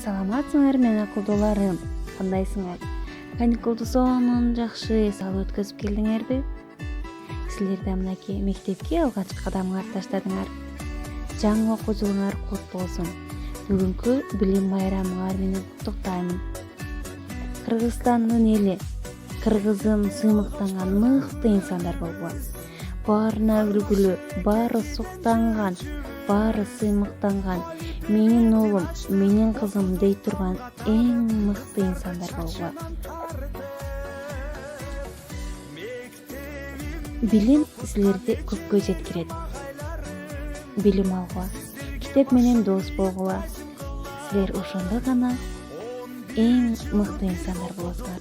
Саламатсыңар мен акылдууларым. Кандайсыңар? Каникулду сонун жакшы эс алып өткөзүп келдиңерби? Силер да мынакей мектепке алгачкы кадамыңарды таштадыңар. Жаңы окуу жылыңар кут болсун. Бүгүнкү билим байрамыңар менен куттуктаймын. Кыргызстандын эли, кыргызым сыймыктанган мыкты инсандар болгула. Баарына үлгүлүү, баары суктанган, баары сыймыктанган, менин уулум, менин кызым дей турган эң мыкты инсандар болгула. Билим силерди көпкө жеткирет. Билим алгыла, китеп менен дос болгула. Силер ошондо гана эң мыкты инсандар болосуңар.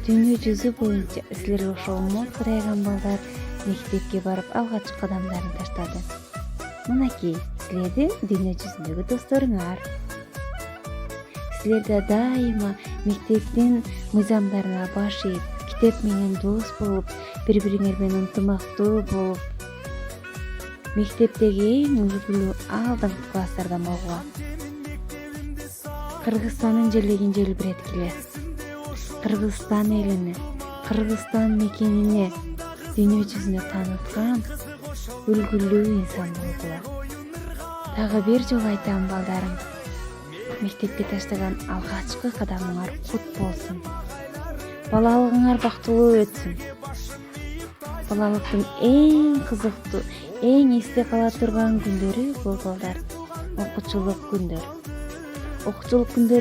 Дүйнө жүзү боюнча силерге ошол моцурайган балдар мектепке барып алгачкы кадамдарын таштады. Мынакей силердин дүйнө жүзүндөгү досторуңар. Силер да дайыма мектептин мыйзамдарына баш ийип, китеп менен дос болуп, бири-бириңер менен ынтымактуу болуп, мектептеги эң үлгүлүү алдыңкы класстардан болгула. Кыргызстандын желегин желбиреткиле. Кыргызстан элине, Кыргызстан мекенине дүйнө жүзүнө тааныткан үлгүлүү инсан болгула. Дагы бир жолу айтам балдарым, мектепке таштаган алгачкы кадамыңар кут болсун. Балалыгыңар бактылуу өтсүн. Балалыктын эң кызыктуу, эң эсте кала турган күндөрү бул балдар окуучулук күндөр. Окуучулук күндөрү